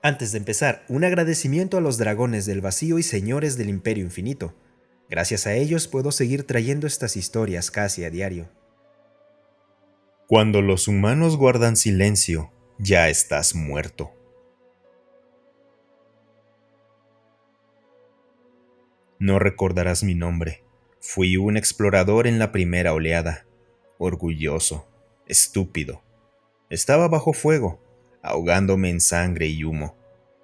Antes de empezar, un agradecimiento a los dragones del vacío y señores del Imperio Infinito. Gracias a ellos puedo seguir trayendo estas historias casi a diario. Cuando los humanos guardan silencio, ya estás muerto. No recordarás mi nombre. Fui un explorador en la primera oleada. Orgulloso, estúpido. Estaba bajo fuego, ahogándome en sangre y humo,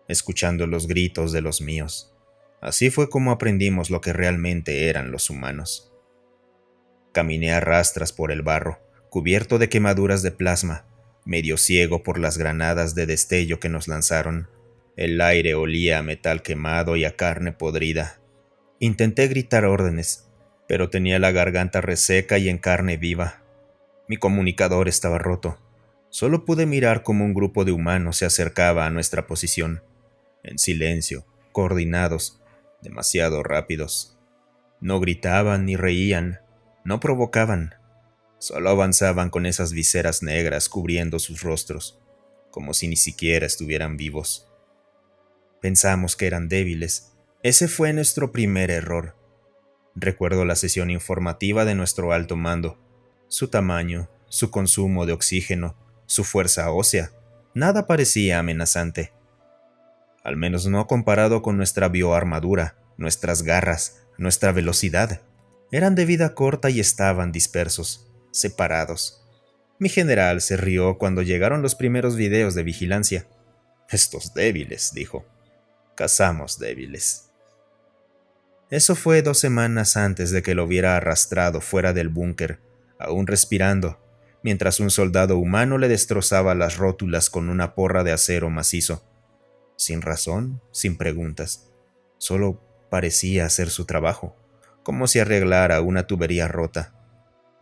escuchando los gritos de los míos. Así fue como aprendimos lo que realmente eran los humanos. Caminé a rastras por el barro, cubierto de quemaduras de plasma, medio ciego por las granadas de destello que nos lanzaron. El aire olía a metal quemado y a carne podrida. Intenté gritar órdenes, pero tenía la garganta reseca y en carne viva. Mi comunicador estaba roto. Solo pude mirar cómo un grupo de humanos se acercaba a nuestra posición, en silencio, coordinados, demasiado rápidos. No gritaban ni reían, no provocaban, solo avanzaban con esas viseras negras cubriendo sus rostros, como si ni siquiera estuvieran vivos. Pensamos que eran débiles. Ese fue nuestro primer error. Recuerdo la sesión informativa de nuestro alto mando. Su tamaño, su consumo de oxígeno, su fuerza ósea. Nada parecía amenazante. Al menos no comparado con nuestra bioarmadura, nuestras garras, nuestra velocidad. Eran de vida corta y estaban dispersos, separados. Mi general se rió cuando llegaron los primeros videos de vigilancia. Estos débiles, dijo. Cazamos débiles. Eso fue 2 semanas antes de que lo hubiera arrastrado fuera del búnker, aún respirando, mientras un soldado humano le destrozaba las rótulas con una porra de acero macizo. Sin razón, sin preguntas. Solo parecía hacer su trabajo, como si arreglara una tubería rota.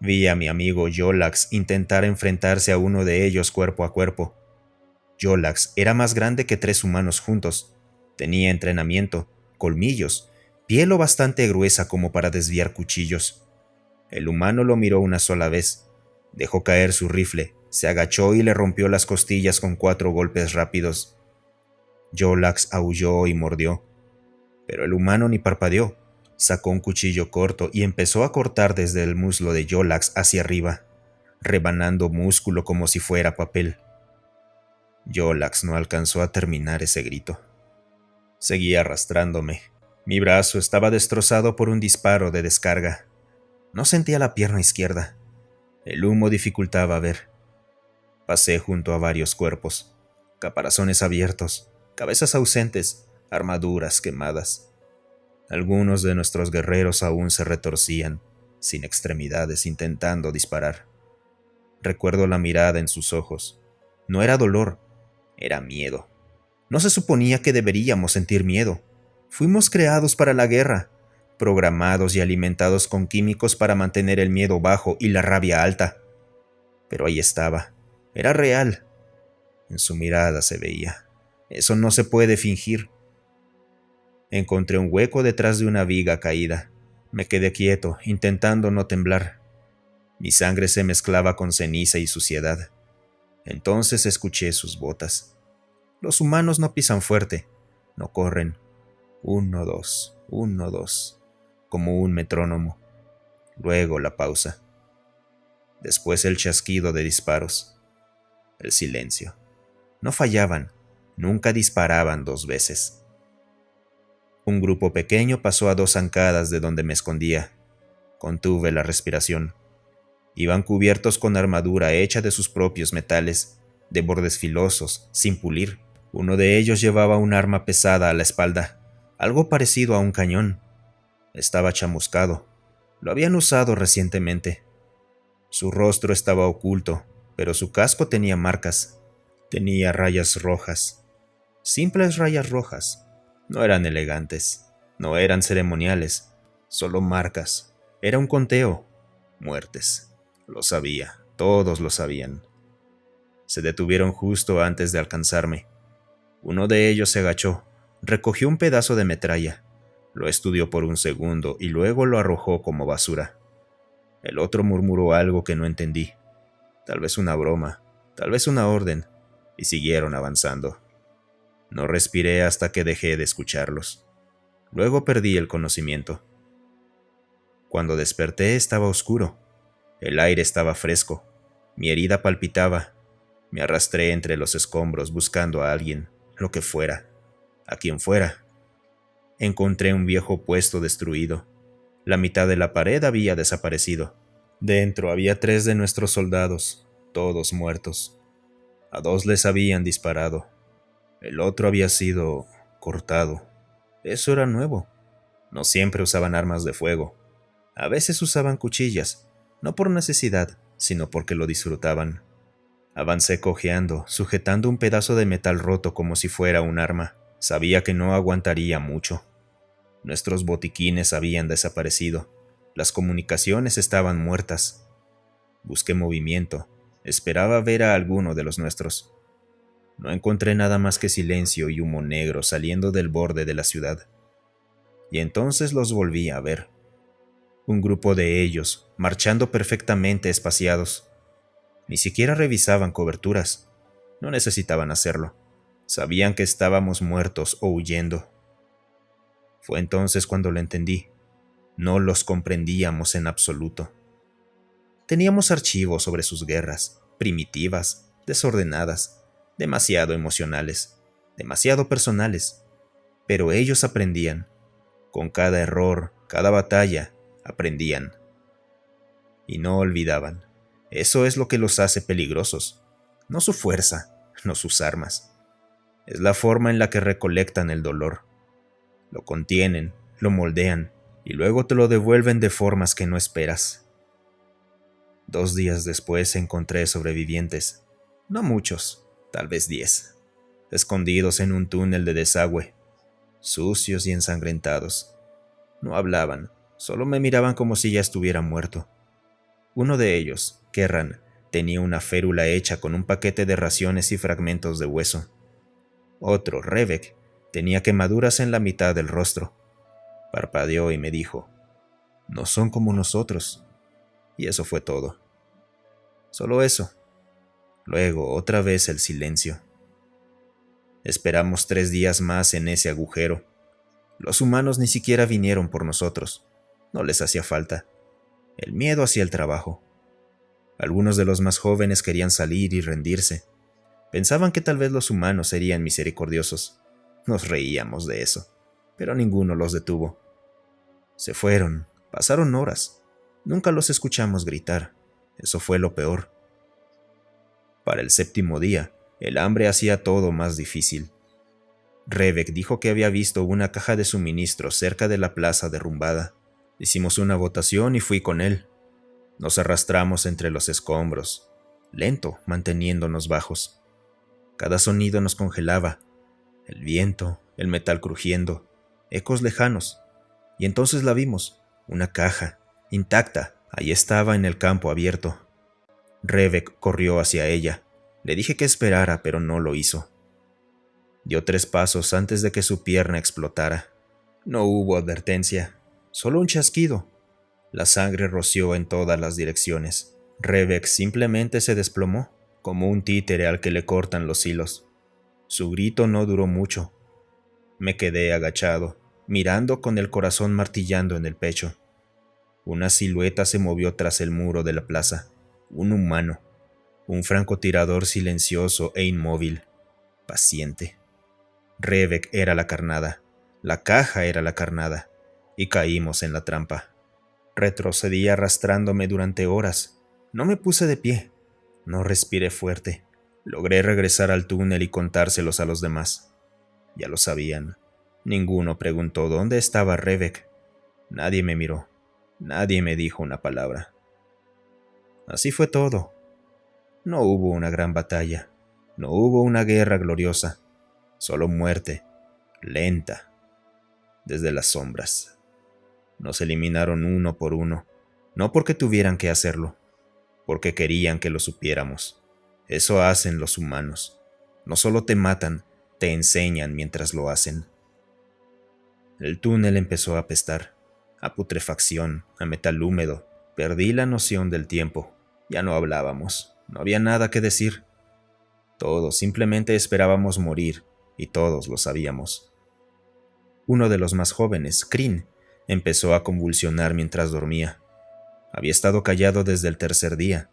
Vi a mi amigo Yolax intentar enfrentarse a uno de ellos cuerpo a cuerpo. Yolax era más grande que 3 humanos juntos. Tenía entrenamiento, colmillos, piel lo bastante gruesa como para desviar cuchillos. El humano lo miró una sola vez. Dejó caer su rifle, se agachó y le rompió las costillas con 4 golpes rápidos. Yolax aulló y mordió, pero el humano ni parpadeó. Sacó un cuchillo corto y empezó a cortar desde el muslo de Yolax hacia arriba, rebanando músculo como si fuera papel. Yolax no alcanzó a terminar ese grito. Seguía arrastrándome. Mi brazo estaba destrozado por un disparo de descarga. No sentía la pierna izquierda. El humo dificultaba ver. Pasé junto a varios cuerpos, caparazones abiertos, cabezas ausentes, armaduras quemadas. Algunos de nuestros guerreros aún se retorcían, sin extremidades, intentando disparar. Recuerdo la mirada en sus ojos. No era dolor, era miedo. No se suponía que deberíamos sentir miedo. Fuimos creados para la guerra, programados y alimentados con químicos para mantener el miedo bajo y la rabia alta. Pero ahí estaba. Era real. En su mirada se veía. Eso no se puede fingir. Encontré un hueco detrás de una viga caída. Me quedé quieto, intentando no temblar. Mi sangre se mezclaba con ceniza y suciedad. Entonces escuché sus botas. Los humanos no pisan fuerte, no corren. 1, 2, 1, 2, como un metrónomo. Luego la pausa. Después el chasquido de disparos. El silencio. No fallaban, nunca disparaban 2 veces. Un grupo pequeño pasó a 2 zancadas de donde me escondía. Contuve la respiración. Iban cubiertos con armadura hecha de sus propios metales, de bordes filosos, sin pulir. Uno de ellos llevaba un arma pesada a la espalda, algo parecido a un cañón. Estaba chamuscado. Lo habían usado recientemente. Su rostro estaba oculto, pero su casco tenía marcas. Tenía rayas rojas. Simples rayas rojas. No eran elegantes, no eran ceremoniales, solo marcas. Era un conteo. Muertes. Lo sabía, todos lo sabían. Se detuvieron justo antes de alcanzarme. Uno de ellos se agachó, recogió un pedazo de metralla, lo estudió por un segundo y luego lo arrojó como basura. El otro murmuró algo que no entendí. Tal vez una broma, tal vez una orden, y siguieron avanzando. No respiré hasta que dejé de escucharlos. Luego perdí el conocimiento. Cuando desperté estaba oscuro. El aire estaba fresco. Mi herida palpitaba. Me arrastré entre los escombros buscando a alguien, lo que fuera, a quien fuera. Encontré un viejo puesto destruido. La mitad de la pared había desaparecido. Dentro había 3 de nuestros soldados, todos muertos. A 2 les habían disparado. El otro había sido cortado. Eso era nuevo. No siempre usaban armas de fuego. A veces usaban cuchillas, no por necesidad, sino porque lo disfrutaban. Avancé cojeando, sujetando un pedazo de metal roto como si fuera un arma. Sabía que no aguantaría mucho. Nuestros botiquines habían desaparecido. Las comunicaciones estaban muertas. Busqué movimiento. Esperaba ver a alguno de los nuestros. No encontré nada más que silencio y humo negro saliendo del borde de la ciudad. Y entonces los volví a ver. Un grupo de ellos, marchando perfectamente espaciados. Ni siquiera revisaban coberturas. No necesitaban hacerlo. Sabían que estábamos muertos o huyendo. Fue entonces cuando lo entendí. No los comprendíamos en absoluto. Teníamos archivos sobre sus guerras, primitivas, desordenadas, demasiado emocionales, demasiado personales. Pero ellos aprendían. Con cada error, cada batalla, aprendían. Y no olvidaban. Eso es lo que los hace peligrosos. No su fuerza, no sus armas. Es la forma en la que recolectan el dolor. Lo contienen, lo moldean, y luego te lo devuelven de formas que no esperas. 2 días después encontré sobrevivientes. No muchos, tal vez 10. Escondidos en un túnel de desagüe. Sucios y ensangrentados. No hablaban, solo me miraban como si ya estuviera muerto. Uno de ellos, Kerran, tenía una férula hecha con un paquete de raciones y fragmentos de hueso. Otro, Rebek, tenía quemaduras en la mitad del rostro. Parpadeó y me dijo, «No son como nosotros». Y eso fue todo. Solo eso. Luego, otra vez el silencio. Esperamos 3 días más en ese agujero. Los humanos ni siquiera vinieron por nosotros. No les hacía falta. El miedo hacía el trabajo. Algunos de los más jóvenes querían salir y rendirse. Pensaban que tal vez los humanos serían misericordiosos. Nos reíamos de eso, pero ninguno los detuvo. Se fueron, pasaron horas. Nunca los escuchamos gritar. Eso fue lo peor. Para el 7º día, el hambre hacía todo más difícil. Rebek dijo que había visto una caja de suministros cerca de la plaza derrumbada. Hicimos una votación y fui con él. Nos arrastramos entre los escombros, lento, manteniéndonos bajos. Cada sonido nos congelaba. El viento, el metal crujiendo, ecos lejanos. Y entonces la vimos, una caja, intacta. Ahí estaba en el campo abierto. Rebek corrió hacia ella. Le dije que esperara, pero no lo hizo. Dio 3 pasos antes de que su pierna explotara. No hubo advertencia, solo un chasquido. La sangre roció en todas las direcciones. Rebek simplemente se desplomó, como un títere al que le cortan los hilos. Su grito no duró mucho. Me quedé agachado, mirando con el corazón martillando en el pecho. Una silueta se movió tras el muro de la plaza. Un humano. Un francotirador silencioso e inmóvil. Paciente. Rebek era la carnada. La caja era la carnada. Y caímos en la trampa. Retrocedí arrastrándome durante horas. No me puse de pie. No respiré fuerte. Logré regresar al túnel y contárselos a los demás. Ya lo sabían. Ninguno preguntó dónde estaba Rebek. Nadie me miró. Nadie me dijo una palabra. Así fue todo. No hubo una gran batalla. No hubo una guerra gloriosa. Solo muerte. Lenta. Desde las sombras. Nos eliminaron uno por uno. No porque tuvieran que hacerlo. Porque querían que lo supiéramos. Eso hacen los humanos. No solo te matan, te enseñan mientras lo hacen. El túnel empezó a apestar, a putrefacción, a metal húmedo. Perdí la noción del tiempo. Ya no hablábamos, no había nada que decir. Todos simplemente esperábamos morir, y todos lo sabíamos. Uno de los más jóvenes, Crin, empezó a convulsionar mientras dormía. Había estado callado desde el tercer día.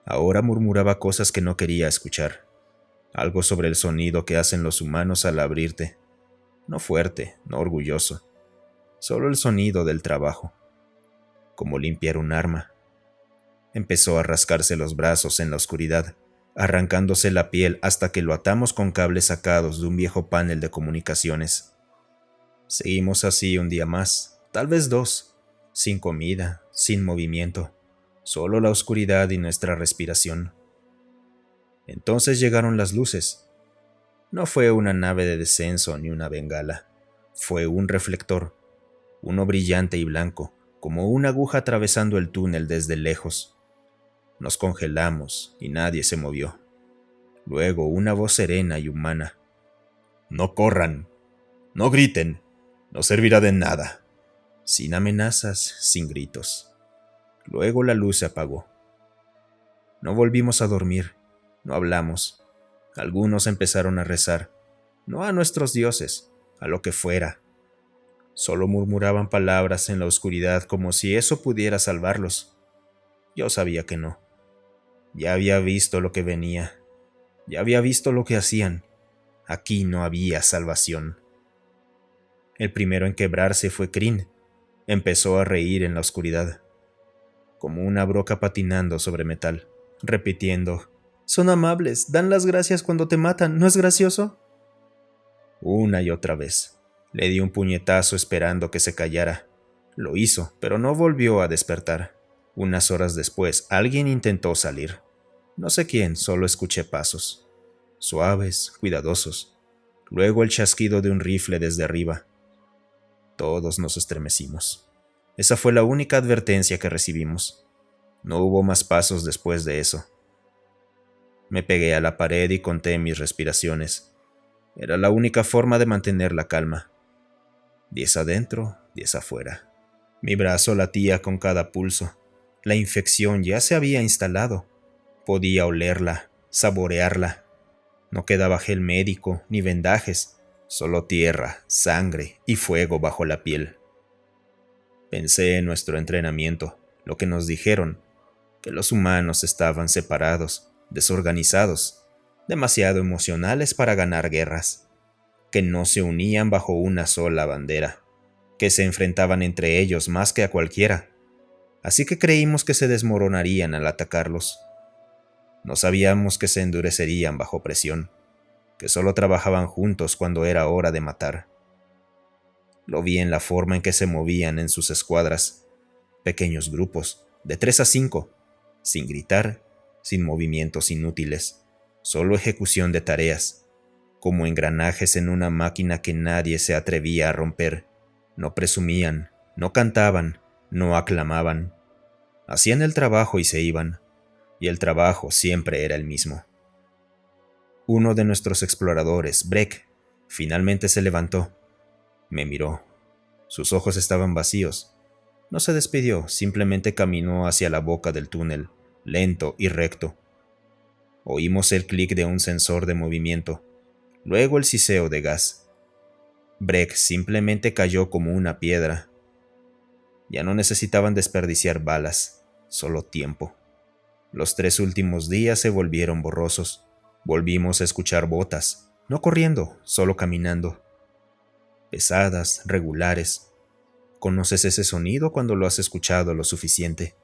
Ahora murmuraba cosas que no quería escuchar. Algo sobre el sonido que hacen los humanos al abrirte. No fuerte, no orgulloso. Solo el sonido del trabajo. Como limpiar un arma. Empezó a rascarse los brazos en la oscuridad, arrancándose la piel hasta que lo atamos con cables sacados de un viejo panel de comunicaciones. Seguimos así un día más, tal vez dos, sin comida, sin movimiento, solo la oscuridad y nuestra respiración. Entonces llegaron las luces. No fue una nave de descenso ni una bengala, fue un reflector, uno brillante y blanco, como una aguja atravesando el túnel desde lejos. Nos congelamos y nadie se movió. Luego una voz serena y humana. «No corran, no griten, no servirá de nada». Sin amenazas, sin gritos. Luego la luz se apagó. No volvimos a dormir, no hablamos. Algunos empezaron a rezar, no a nuestros dioses, a lo que fuera. Solo murmuraban palabras en la oscuridad como si eso pudiera salvarlos. Yo sabía que no. Ya había visto lo que venía. Ya había visto lo que hacían. Aquí no había salvación. El primero en quebrarse fue Crin. Empezó a reír en la oscuridad, como una broca patinando sobre metal, repitiendo: «Son amables, dan las gracias cuando te matan, ¿no es gracioso?». Una y otra vez. Le di un puñetazo esperando que se callara. Lo hizo, pero no volvió a despertar. Unas horas después, alguien intentó salir. No sé quién, solo escuché pasos. Suaves, cuidadosos. Luego el chasquido de un rifle desde arriba. Todos nos estremecimos. Esa fue la única advertencia que recibimos. No hubo más pasos después de eso. Me pegué a la pared y conté mis respiraciones. Era la única forma de mantener la calma. 10 adentro, 10 afuera. Mi brazo latía con cada pulso. La infección ya se había instalado. Podía olerla, saborearla. No quedaba gel médico ni vendajes, solo tierra, sangre y fuego bajo la piel. Pensé en nuestro entrenamiento, lo que nos dijeron, que los humanos estaban separados, desorganizados, demasiado emocionales para ganar guerras, que no se unían bajo una sola bandera, que se enfrentaban entre ellos más que a cualquiera, así que creímos que se desmoronarían al atacarlos. No sabíamos que se endurecerían bajo presión, que solo trabajaban juntos cuando era hora de matar. Lo vi en la forma en que se movían en sus escuadras, pequeños grupos, de 3 a 5, sin gritar, sin movimientos inútiles, solo ejecución de tareas, como engranajes en una máquina que nadie se atrevía a romper. No presumían, no cantaban, no aclamaban. Hacían el trabajo y se iban, y el trabajo siempre era el mismo. Uno de nuestros exploradores, Breck, finalmente se levantó. Me miró. Sus ojos estaban vacíos. No se despidió, simplemente caminó hacia la boca del túnel, lento y recto. Oímos el clic de un sensor de movimiento, luego el siseo de gas. Breck simplemente cayó como una piedra. Ya no necesitaban desperdiciar balas, solo tiempo. Los 3 últimos días se volvieron borrosos. Volvimos a escuchar botas, no corriendo, solo caminando. Pesadas, regulares. ¿Conoces ese sonido cuando lo has escuchado lo suficiente?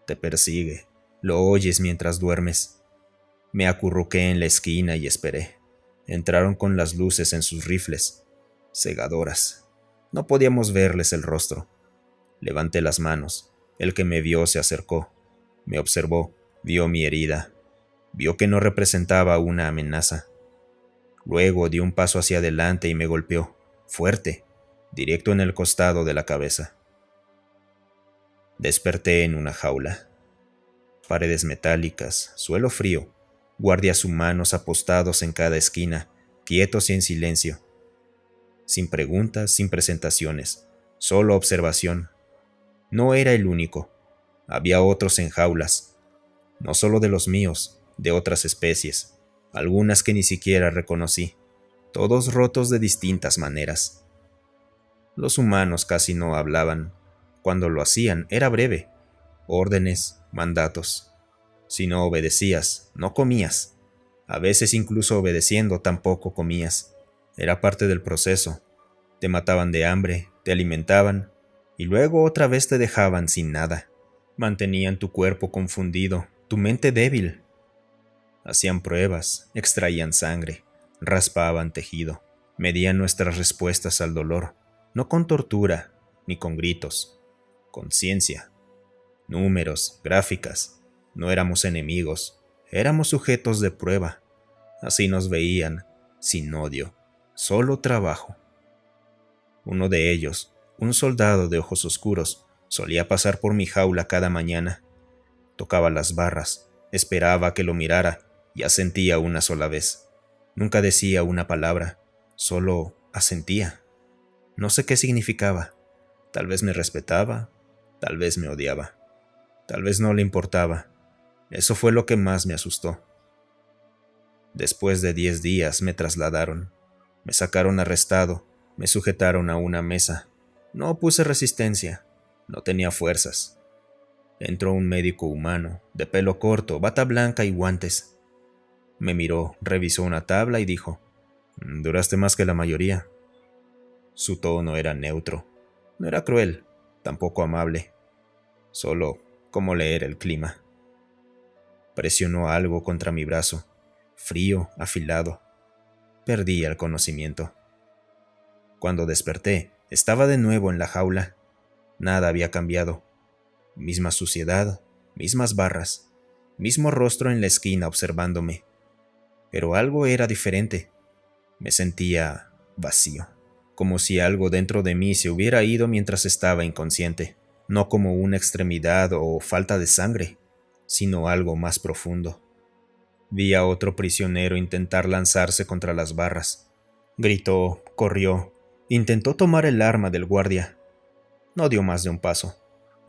Te persigue, lo oyes mientras duermes. Me acurruqué en la esquina y esperé. Entraron con las luces en sus rifles, cegadoras. No podíamos verles el rostro. Levanté las manos. El que me vio se acercó. Me observó, vio mi herida. Vio que no representaba una amenaza. Luego dio un paso hacia adelante y me golpeó, fuerte, directo en el costado de la cabeza. Desperté en una jaula. Paredes metálicas, suelo frío, guardias humanos apostados en cada esquina, quietos y en silencio. Sin preguntas, sin presentaciones, solo observación. No era el único. Había otros en jaulas, no solo de los míos, de otras especies, algunas que ni siquiera reconocí. todos rotos de distintas maneras. Los humanos casi no hablaban. Cuando lo hacían era breve, órdenes, mandatos. Si no obedecías, no comías. A veces incluso obedeciendo tampoco comías. Era parte del proceso. Te mataban de hambre, te alimentaban, y luego otra vez te dejaban sin nada. Mantenían tu cuerpo confundido, tu mente débil. Hacían pruebas, extraían sangre, raspaban tejido, medían nuestras respuestas al dolor, no con tortura, ni con gritos, con ciencia. Números, gráficas. No éramos enemigos, éramos sujetos de prueba. Así nos veían, sin odio, solo trabajo. Uno de ellos, un soldado de ojos oscuros, solía pasar por mi jaula cada mañana. Tocaba las barras, esperaba que lo mirara y asentía una sola vez. Nunca decía una palabra, solo asentía. No sé qué significaba. Tal vez me respetaba, tal vez me odiaba, tal vez no le importaba. Eso fue lo que más me asustó. Después de 10 días me trasladaron. Me sacaron arrestado, me sujetaron a una mesa. No opuse resistencia, no tenía fuerzas. Entró un médico humano, de pelo corto, bata blanca y guantes. Me miró, revisó una tabla y dijo: «Duraste más que la mayoría». Su tono era neutro. No era cruel, tampoco amable. Solo cómo leer el clima. Presionó algo contra mi brazo, frío, afilado. Perdí el conocimiento. Cuando desperté, estaba de nuevo en la jaula. Nada había cambiado. Misma suciedad, mismas barras, mismo rostro en la esquina observándome. Pero algo era diferente. Me sentía vacío, como si algo dentro de mí se hubiera ido mientras estaba inconsciente, no como una extremidad o falta de sangre, sino algo más profundo. Vi a otro prisionero intentar lanzarse contra las barras. Gritó, corrió, intentó tomar el arma del guardia. No dio más de un paso.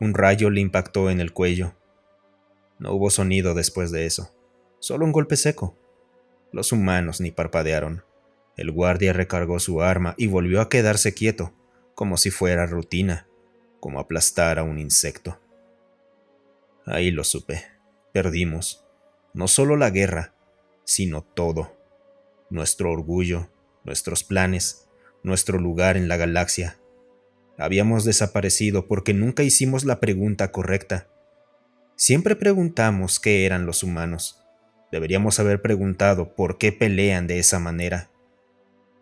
Un rayo le impactó en el cuello. No hubo sonido después de eso, solo un golpe seco. Los humanos ni parpadearon. El guardia recargó su arma y volvió a quedarse quieto, como si fuera rutina, como aplastar a un insecto. Ahí lo supe. Perdimos. No solo la guerra, sino todo. Nuestro orgullo, nuestros planes, nuestro lugar en la galaxia. Habíamos desaparecido porque nunca hicimos la pregunta correcta. Siempre preguntamos qué eran los humanos. Deberíamos haber preguntado por qué pelean de esa manera.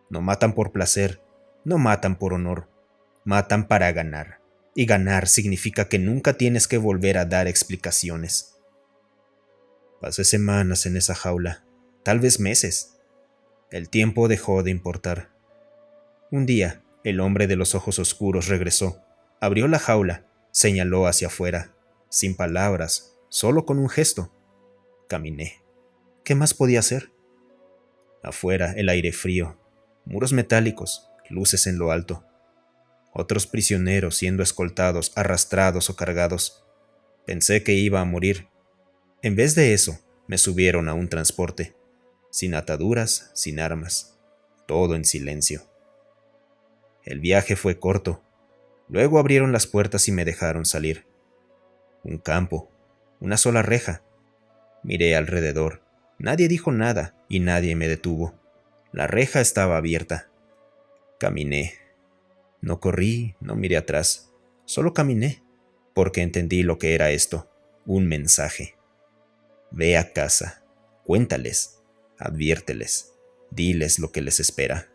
No matan por placer, no matan por honor, matan para ganar. Y ganar significa que nunca tienes que volver a dar explicaciones. Pasé semanas en esa jaula, tal vez meses. El tiempo dejó de importar. Un día, el hombre de los ojos oscuros regresó, abrió la jaula, señaló hacia afuera, sin palabras, solo con un gesto. Caminé. ¿Qué más podía hacer? Afuera, el aire frío, muros metálicos, luces en lo alto. Otros prisioneros siendo escoltados, arrastrados o cargados. Pensé que iba a morir. En vez de eso, me subieron a un transporte, sin ataduras, sin armas, todo en silencio. El viaje fue corto. Luego abrieron las puertas y me dejaron salir. Un campo, una sola reja. Miré alrededor. Nadie dijo nada y nadie me detuvo. La reja estaba abierta. Caminé. No corrí, no miré atrás. Solo caminé, porque entendí lo que era esto, un mensaje. Ve a casa, cuéntales, adviérteles, diles lo que les espera.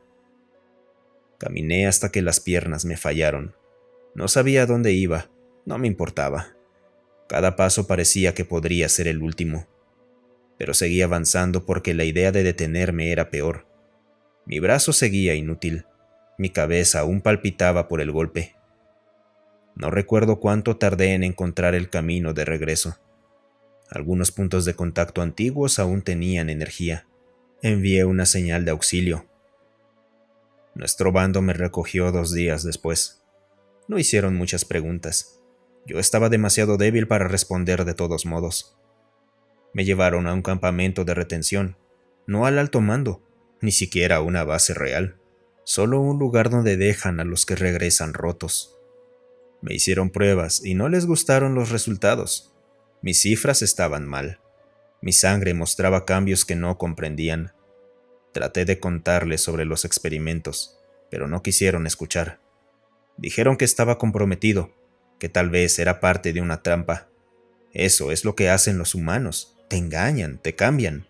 Caminé hasta que las piernas me fallaron. No sabía dónde iba, no me importaba. Cada paso parecía que podría ser el último. Pero seguí avanzando porque la idea de detenerme era peor. Mi brazo seguía inútil, mi cabeza aún palpitaba por el golpe. No recuerdo cuánto tardé en encontrar el camino de regreso. Algunos puntos de contacto antiguos aún tenían energía. Envié una señal de auxilio. Nuestro bando me recogió 2 días después. No hicieron muchas preguntas. Yo estaba demasiado débil para responder de todos modos. Me llevaron a un campamento de retención, no al alto mando, ni siquiera una base real, solo un lugar donde dejan a los que regresan rotos. Me hicieron pruebas y no les gustaron los resultados. Mis cifras estaban mal. Mi sangre mostraba cambios que no comprendían. Traté de contarles sobre los experimentos, pero no quisieron escuchar. Dijeron que estaba comprometido, que tal vez era parte de una trampa. Eso es lo que hacen los humanos. Te engañan, te cambian.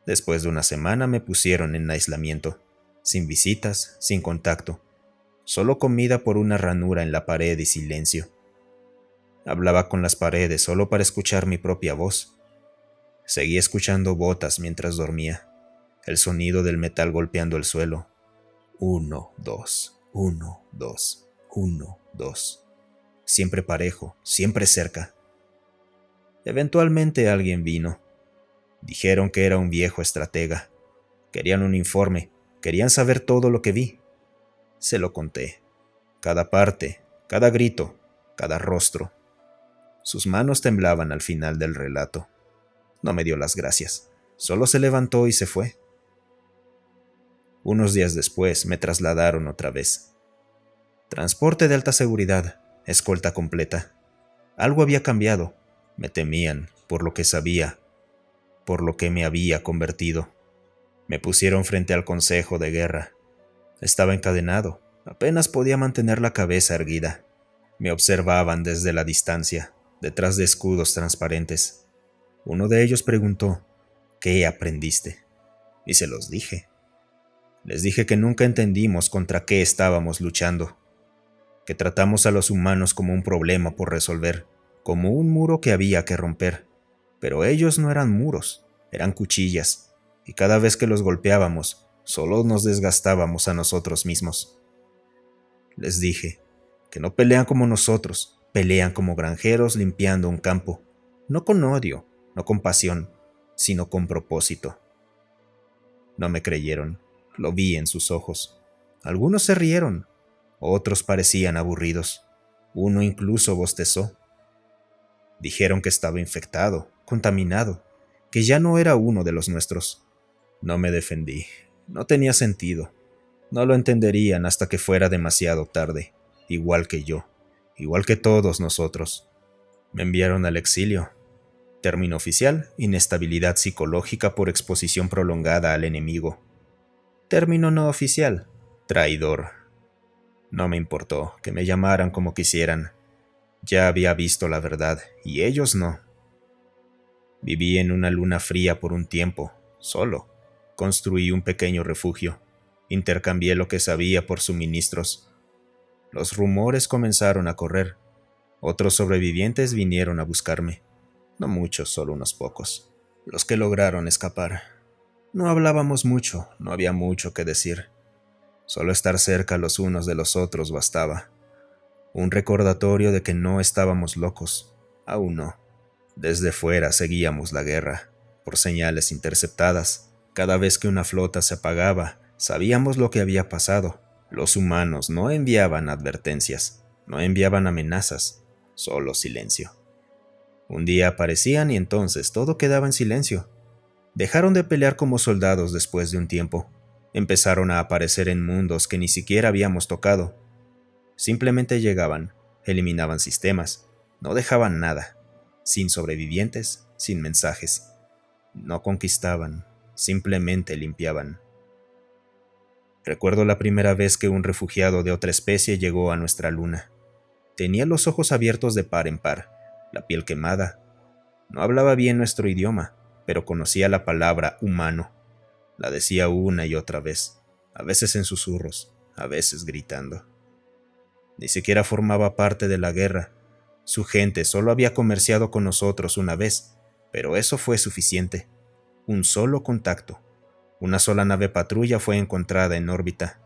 Después de una semana me pusieron en aislamiento, sin visitas, sin contacto, solo comida por una ranura en la pared y silencio. Hablaba con las paredes solo para escuchar mi propia voz. Seguí escuchando botas mientras dormía, el sonido del metal golpeando el suelo. 1, 2, 1, 2, 1, 2. Siempre parejo, siempre cerca. Eventualmente alguien vino. Dijeron que era un viejo estratega. Querían un informe, querían saber todo lo que vi. Se lo conté. Cada parte, cada grito, cada rostro. Sus manos temblaban al final del relato. No me dio las gracias. Solo se levantó y se fue. Unos días después me trasladaron otra vez. Transporte de alta seguridad, escolta completa. Algo había cambiado. Me temían, por lo que sabía, por lo que me había convertido. Me pusieron frente al consejo de guerra. Estaba encadenado, apenas podía mantener la cabeza erguida. Me observaban desde la distancia, detrás de escudos transparentes. Uno de ellos preguntó, ¿qué aprendiste? Y se los dije. Les dije que nunca entendimos contra qué estábamos luchando, que tratamos a los humanos como un problema por resolver, como un muro que había que romper. Pero ellos no eran muros, eran cuchillas, y cada vez que los golpeábamos, solo nos desgastábamos a nosotros mismos. Les dije que no pelean como nosotros, pelean como granjeros limpiando un campo, no con odio, no con pasión, sino con propósito. No me creyeron, lo vi en sus ojos. Algunos se rieron, otros parecían aburridos, uno incluso bostezó. Dijeron que estaba infectado, contaminado, que ya no era uno de los nuestros. No me defendí, no tenía sentido. No lo entenderían hasta que fuera demasiado tarde, igual que yo, igual que todos nosotros. Me enviaron al exilio. Término oficial, inestabilidad psicológica por exposición prolongada al enemigo. Término no oficial, traidor. No me importó que me llamaran como quisieran. Ya había visto la verdad, y ellos no. Viví en una luna fría por un tiempo, solo. Construí un pequeño refugio. Intercambié lo que sabía por suministros. Los rumores comenzaron a correr. Otros sobrevivientes vinieron a buscarme. No muchos, solo unos pocos. Los que lograron escapar. No hablábamos mucho, no había mucho que decir. Solo estar cerca los unos de los otros bastaba. Un recordatorio de que no estábamos locos. Aún no. Desde fuera seguíamos la guerra, por señales interceptadas. Cada vez que una flota se apagaba, sabíamos lo que había pasado. Los humanos no enviaban advertencias, no enviaban amenazas, solo silencio. Un día aparecían y entonces todo quedaba en silencio. Dejaron de pelear como soldados después de un tiempo. Empezaron a aparecer en mundos que ni siquiera habíamos tocado. Simplemente llegaban, eliminaban sistemas, no dejaban nada, sin sobrevivientes, sin mensajes. No conquistaban, simplemente limpiaban. Recuerdo la primera vez que un refugiado de otra especie llegó a nuestra luna. Tenía los ojos abiertos de par en par, la piel quemada. No hablaba bien nuestro idioma, pero conocía la palabra humano. La decía una y otra vez, a veces en susurros, a veces gritando. Ni siquiera formaba parte de la guerra. Su gente solo había comerciado con nosotros una vez, pero eso fue suficiente. Un solo contacto. Una sola nave patrulla fue encontrada en órbita.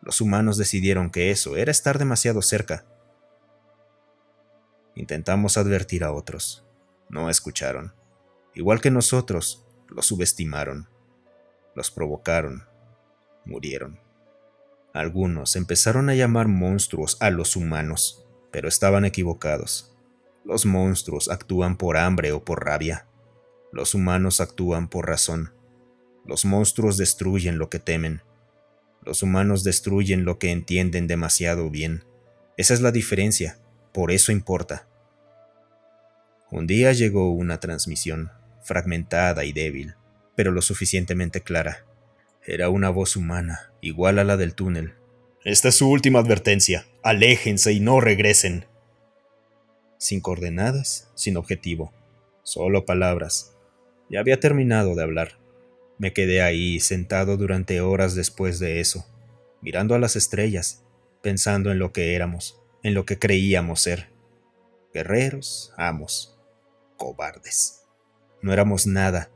Los humanos decidieron que eso era estar demasiado cerca. Intentamos advertir a otros. No escucharon. Igual que nosotros, los subestimaron. Los provocaron. Murieron. Algunos empezaron a llamar monstruos a los humanos, pero estaban equivocados. Los monstruos actúan por hambre o por rabia. Los humanos actúan por razón. Los monstruos destruyen lo que temen. Los humanos destruyen lo que entienden demasiado bien. Esa es la diferencia, por eso importa. Un día llegó una transmisión, fragmentada y débil, pero lo suficientemente clara. Era una voz humana, igual a la del túnel. Esta es su última advertencia. Aléjense y no regresen. Sin coordenadas, sin objetivo, solo palabras. Ya había terminado de hablar. Me quedé ahí, sentado durante horas después de eso, mirando a las estrellas, pensando en lo que éramos, en lo que creíamos ser. Guerreros, amos, cobardes. No éramos nada,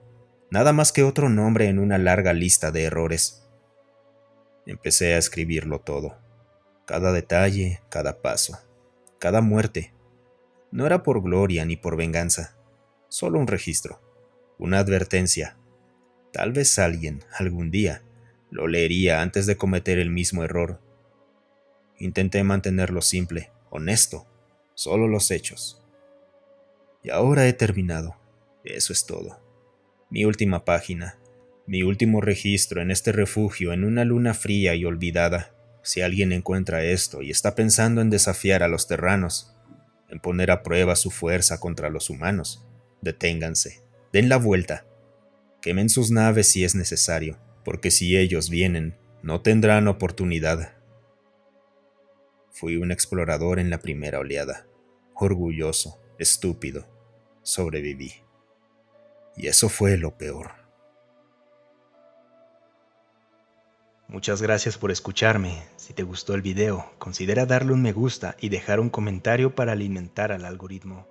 nada más que otro nombre en una larga lista de errores. Empecé a escribirlo todo, cada detalle, cada paso, cada muerte. No era por gloria ni por venganza, solo un registro, una advertencia. Tal vez alguien, algún día, lo leería antes de cometer el mismo error. Intenté mantenerlo simple, honesto, solo los hechos. Y ahora he terminado. Eso es todo. Mi última página, mi último registro en este refugio en una luna fría y olvidada. Si alguien encuentra esto y está pensando en desafiar a los terranos, en poner a prueba su fuerza contra los humanos, deténganse, den la vuelta. Quemen sus naves si es necesario, porque si ellos vienen, no tendrán oportunidad. Fui un explorador en la primera oleada, orgulloso, estúpido. Sobreviví. Y eso fue lo peor. Muchas gracias por escucharme. Si te gustó el video, considera darle un me gusta y dejar un comentario para alimentar al algoritmo.